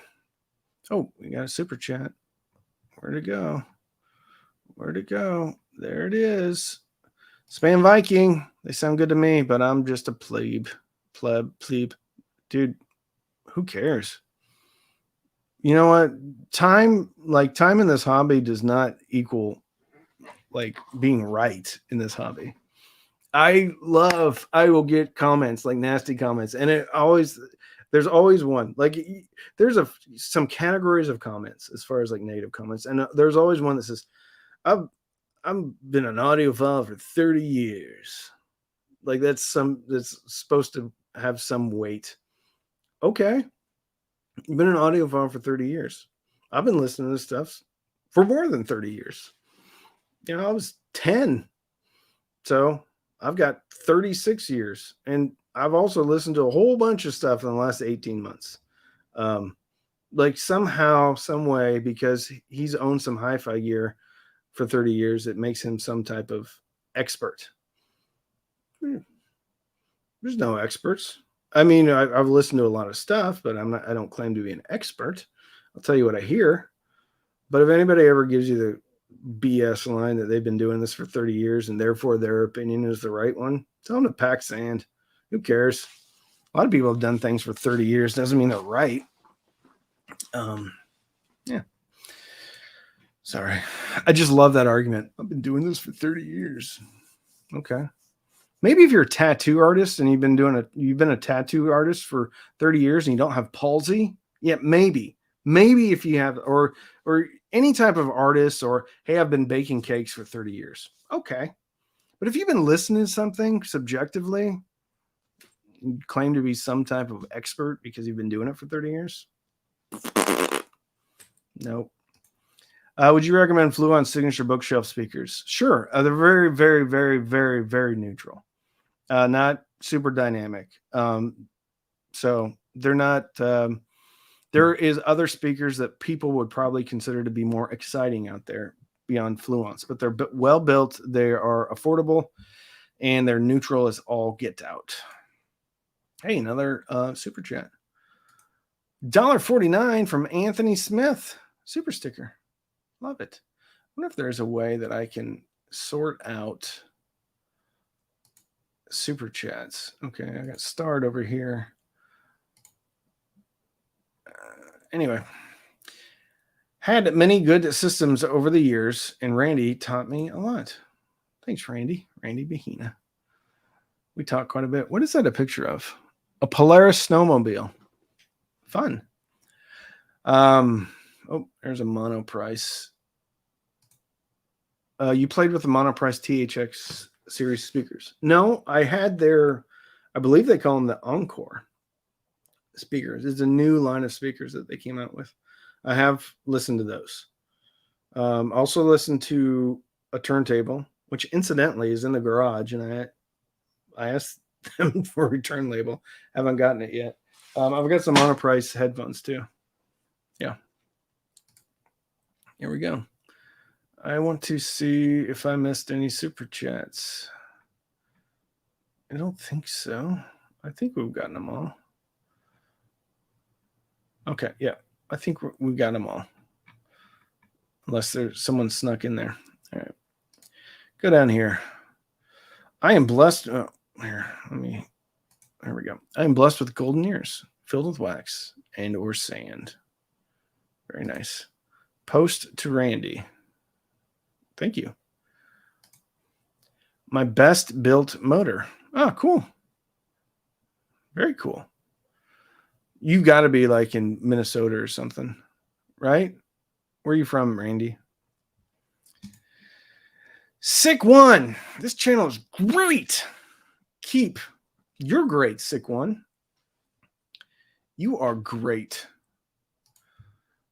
Oh, we got a super chat. Where'd it go? There it is. Spam Viking. They sound good to me, but I'm just a plebe. Dude, who cares? You know what? Time in this hobby does not equal like being right in this hobby. I will get comments, like nasty comments, and there's always one. Like there's some categories of comments as far as like negative comments, and there's always one that says, I've been an audiophile for 30 years. Like that's supposed to have some weight. Okay. You've been an audiophile for 30 years. I've been listening to this stuff for more than 30 years. You know, I was 10. So I've got 36 years. And I've also listened to a whole bunch of stuff in the last 18 months. Like somehow, some way, because he's owned some hi-fi gear for 30 years, it makes him some type of expert. There's no experts. I mean, I've listened to a lot of stuff, but I don't claim to be an expert. I'll tell you what I hear. But if anybody ever gives you the BS line that they've been doing this for 30 years and therefore their opinion is the right one, tell them to pack sand. Who cares? A lot of people have done things for 30 years. Doesn't mean they're right. Yeah. Sorry. I just love that argument. I've been doing this for 30 years. Okay. Maybe if you're a tattoo artist and you've been a tattoo artist for 30 years and you don't have palsy, yeah, maybe if you have, or any type of artist, or hey, I've been baking cakes for 30 years. Okay. But if you've been listening to something subjectively, you claim to be some type of expert because you've been doing it for 30 years. Nope. Would you recommend Fluon signature bookshelf speakers? Sure. They're very, very, very, very, very neutral. Not super dynamic. So they're not, there is other speakers that people would probably consider to be more exciting out there. beyond fluence, but they're well built. They are affordable, and they're neutral as all get out. Hey, another super chat. $1.49 from Anthony Smith. Super sticker. Love it. I wonder if there's a way that I can sort out super chats. Okay, I got starred over here. Anyway, had many good systems over the years, and Randy taught me a lot. Thanks, Randy. Randy Bahina. We talked quite a bit. What is that a picture of? A Polaris snowmobile. Fun. Oh, there's a Monoprice. You played with the Monoprice THX series speakers. No, I had I believe they call them the Encore speakers. It's a new line of speakers that they came out with. I have listened to those. Also listened to a turntable, which incidentally is in the garage, and I asked them for a return label. Haven't gotten it yet. I've got some Monoprice headphones too. Yeah. Here we go. I want to see if I missed any super chats. I don't think so. I think we've gotten them all. Okay, yeah. I think we've got them all. Unless there's someone snuck in there. All right. Go down here. I am blessed. Oh, here we go. I am blessed with golden ears filled with wax and or sand. Very nice. Post to Randy. Thank you. My best built motor. Oh, cool. Very cool. You got to be like in Minnesota or something, right? Where are you from, Randy? Sick One. This channel is great. You're great, Sick One. You are great.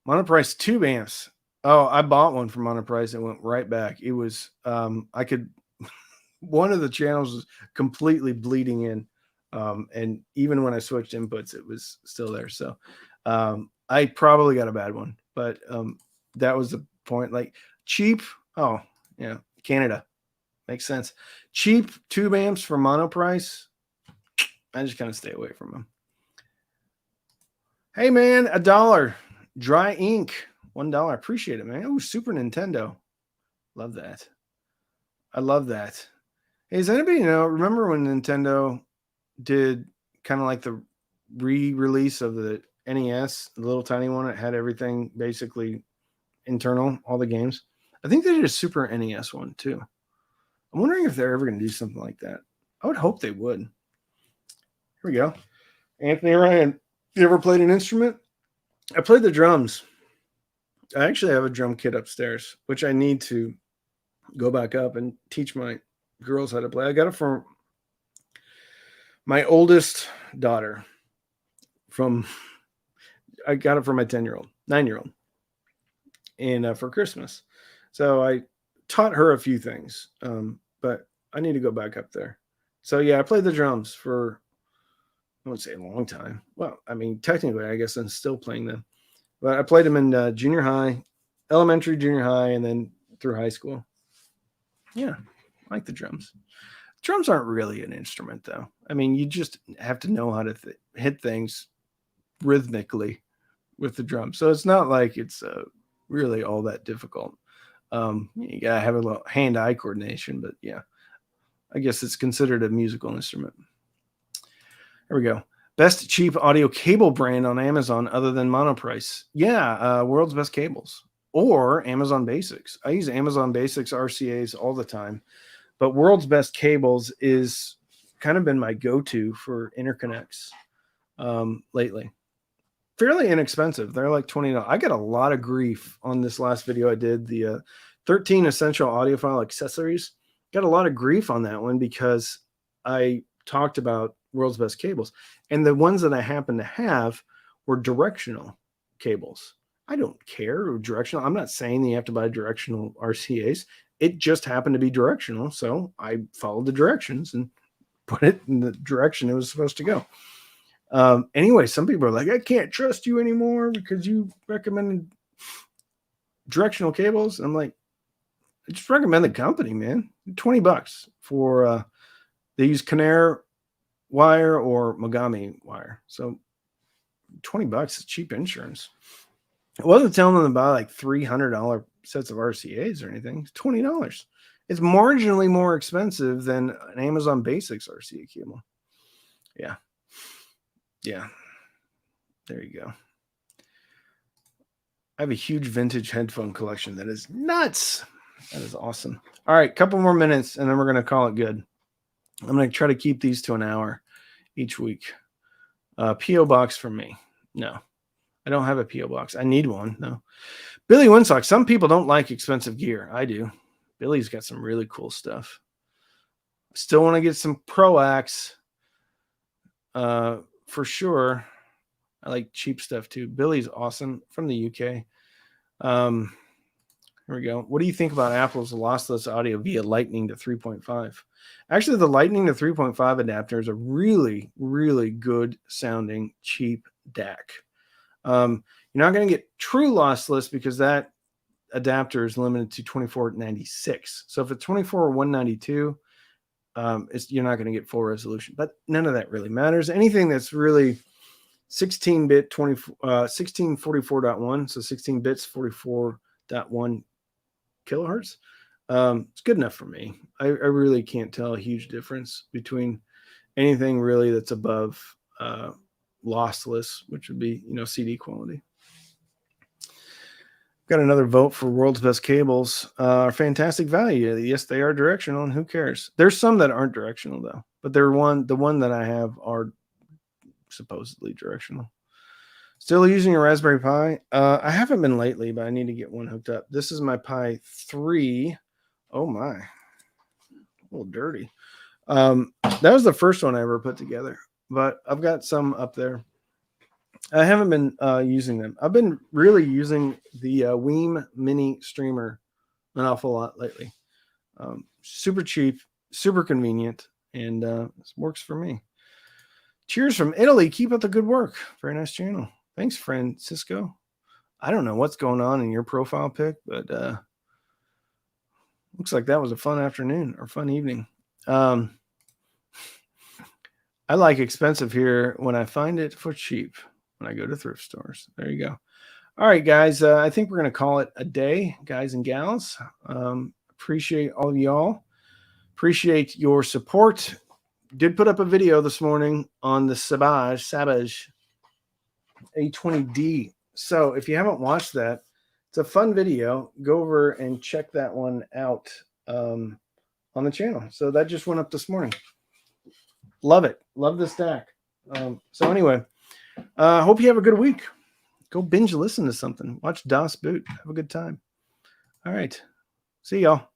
Monoprice tube amps. Oh, I bought one from Monoprice and went right back. It was, one of the channels was completely bleeding in. And even when I switched inputs, it was still there. So I probably got a bad one, but that was the point. Like cheap. Oh, yeah. Canada. Makes sense. Cheap tube amps for Monoprice. I just kind of stay away from them. Hey, man, $1. Dry ink. $1. Appreciate it, man. Oh, Super Nintendo. Love that. I love that. Hey, does anybody remember when Nintendo did kind of like the re-release of the NES, the little tiny one? It had everything basically internal, all the games. I think they did a Super NES one too. I'm wondering if they're ever going to do something like that. I would hope they would. Here we go. Anthony Ryan, you ever played an instrument? I played the drums. I actually have a drum kit upstairs, which I need to go back up and teach my girls how to play. I got it from my oldest daughter. I got it for my 9-year-old, and for Christmas. So I taught her a few things, but I need to go back up there. So yeah, I played the drums for, I wouldn't say a long time. Well, I mean, technically, I guess I'm still playing them. But I played them in junior high, elementary, junior high, and then through high school. Yeah, I like the drums. Drums aren't really an instrument, though. I mean, you just have to know how to hit things rhythmically with the drum. So it's not like it's really all that difficult. You got to have a little hand-eye coordination, but yeah, I guess it's considered a musical instrument. There we go. Best cheap audio cable brand on Amazon other than Monoprice. Yeah, World's Best Cables or Amazon Basics. I use Amazon Basics RCAs all the time, but World's Best Cables is kind of been my go-to for interconnects lately. Fairly inexpensive. They're like $20. I got a lot of grief on this last video I did, the 13 essential audiophile accessories. Got a lot of grief on that one because I talked about World's Best Cables, and the ones that I happen to have were directional cables. I don't care directional. I'm not saying that you have to buy directional RCAs. It just happened to be directional, so I followed the directions and put it in the direction it was supposed to go. Anyway, some people are like, I can't trust you anymore because you recommended directional cables. I'm like, I just recommend the company, man. $20 for they use Conair wire or Mogami wire. So $20 is cheap insurance. I wasn't telling them to buy like $300 sets of RCAs or anything. It's $20. It's marginally more expensive than an Amazon Basics RCA cable. Yeah. Yeah. There you go. I have a huge vintage headphone collection that is nuts. That is awesome. All right, couple more minutes, and then we're going to call it good. I'm going to try to keep these to an hour each week. P.O. box from me. No, I don't have a P.O. box. I need one. No. Billy Winsock. Some people don't like expensive gear. I do. Billy's got some really cool stuff. Still want to get some Proax for sure. I like cheap stuff too. Billy's awesome from the UK. Here we go. What do you think about Apple's lossless audio via Lightning to 3.5? Actually, the Lightning to 3.5 adapter is a really, really good sounding cheap DAC. You're not going to get true lossless because that adapter is limited to 2496. So if it's 24 or 192, you're not going to get full resolution. But none of that really matters. Anything that's really 16-bit 1644.1, so 16 bits 44.1 kilohertz. It's good enough for me. I really can't tell a huge difference between anything really that's above lossless, which would be CD quality. Got another vote for world's best cables. Are fantastic value. Yes, they are directional, and who cares? There's some that aren't directional though, but the one that I have are supposedly directional. Still using a Raspberry Pi? I haven't been lately, but I need to get one hooked up. This is my Pi 3. Oh my, a little dirty. That was the first one I ever put together, but I've got some up there. I haven't been using them. I've been really using the Weem Mini Streamer an awful lot lately. Super cheap, super convenient, and this works for me. Cheers from Italy. Keep up the good work. Very nice channel. Thanks, Francisco. I don't know what's going on in your profile pic, but looks like that was a fun afternoon or fun evening. I like expensive here when I find it for cheap when I go to thrift stores. There you go. All right, guys. I think we're going to call it a day, guys and gals. Appreciate all of y'all. Appreciate your support. Did put up a video this morning on the Sabage A20D. So if you haven't watched that, it's a fun video. Go over and check that one out on the channel. So that just went up this morning. Love it. Love the stack. So anyway, hope you have a good week. Go binge listen to something. Watch Das Boot. Have a good time. All right. See y'all.